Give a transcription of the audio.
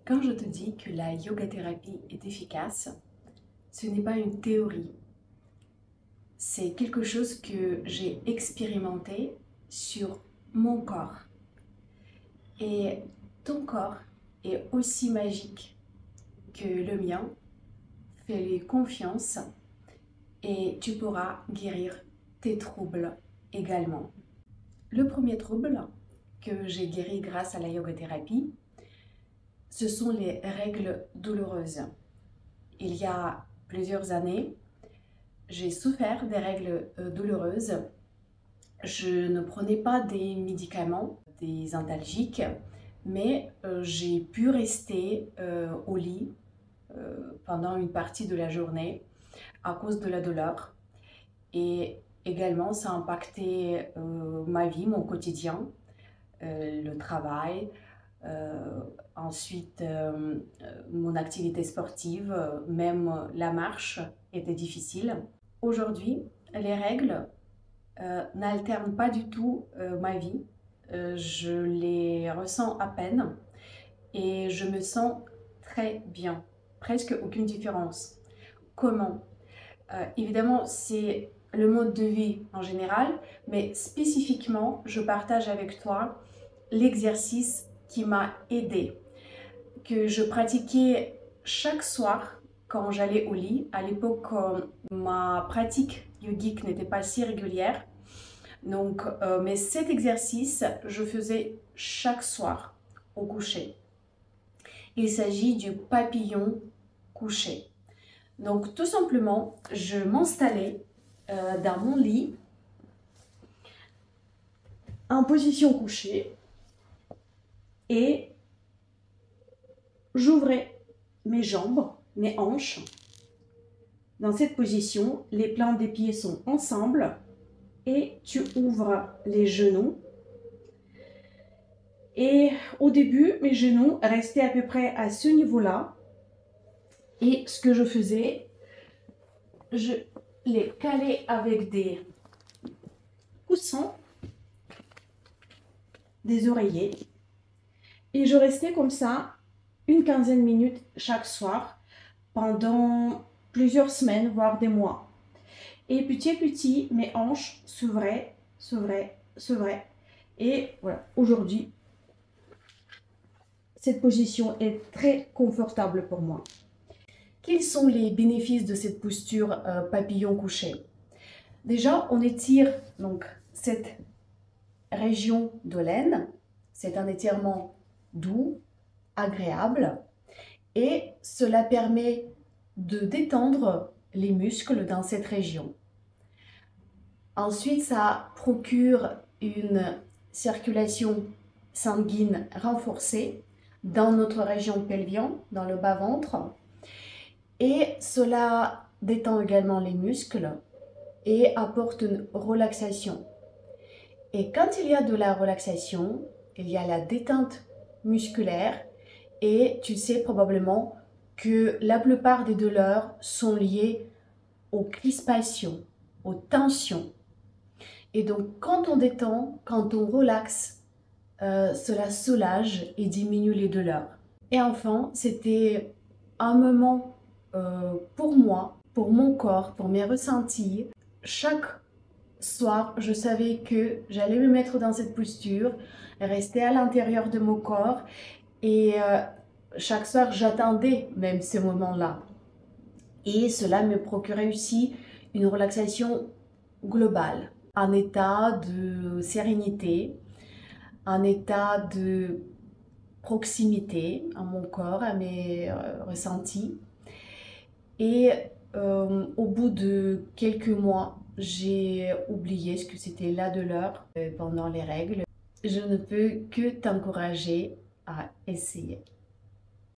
Quand je te dis que la yoga thérapie est efficace, ce n'est pas une théorie. C'est quelque chose que j'ai expérimenté sur mon corps. Et ton corps est aussi magique que le mien. Fais-lui confiance et tu pourras guérir tes troubles également. Le premier trouble que j'ai guéri grâce à la yoga thérapie, ce sont les règles douloureuses. Il y a plusieurs années, j'ai souffert des règles douloureuses. Je ne prenais pas des médicaments, des antalgiques, mais j'ai pu rester au lit pendant une partie de la journée à cause de la douleur. Et également, ça a impacté ma vie, mon quotidien, le travail, ensuite mon activité sportive, même la marche était difficile. Aujourd'hui, les règles n'alternent pas du tout ma vie. Je les ressens à peine et je me sens très bien, presque aucune différence. Comment? Évidemment, c'est le mode de vie en général, mais spécifiquement, je partage avec toi l'exercice qui m'a aidé, que je pratiquais chaque soir quand j'allais au lit. À l'époque, ma pratique yogique n'était pas si régulière. Donc, mais cet exercice, je faisais chaque soir au coucher. Il s'agit du papillon couché. Donc, tout simplement, je m'installais dans mon lit en position couchée et j'ouvrais mes jambes, mes hanches. Dans cette position, les plantes des pieds sont ensemble et tu ouvres les genoux. Et au début, mes genoux restaient à peu près à ce niveau-là. Et ce que je faisais, je les calais avec des coussins, des oreillers. Et je restais comme ça une quinzaine de minutes chaque soir pendant plusieurs semaines, voire des mois. Et petit à petit, mes hanches s'ouvraient, s'ouvraient, s'ouvraient. Et voilà, aujourd'hui, cette position est très confortable pour moi. Quels sont les bénéfices de cette posture papillon couché? Déjà, on étire donc cette région de l'aine. C'est un étirement doux, agréable, et cela permet de détendre les muscles dans cette région. Ensuite, ça procure une circulation sanguine renforcée dans notre région pelvienne, dans le bas-ventre, et cela détend également les muscles et apporte une relaxation. Et quand il y a de la relaxation, il y a la détente musculaire et tu sais probablement que la plupart des douleurs sont liées aux crispations, aux tensions. Et donc quand on détend, quand on relaxe, cela soulage et diminue les douleurs. Et enfin, c'était un moment pour moi, pour mon corps, pour mes ressentis. Chaque soir, je savais que j'allais me mettre dans cette posture, rester à l'intérieur de mon corps et chaque soir, j'attendais même ce moment-là. Et cela me procurait aussi une relaxation globale, un état de sérénité, un état de proximité à mon corps, à mes ressentis. Et au bout de quelques mois, j'ai oublié ce que c'était la douleur pendant les règles. Je ne peux que t'encourager à essayer.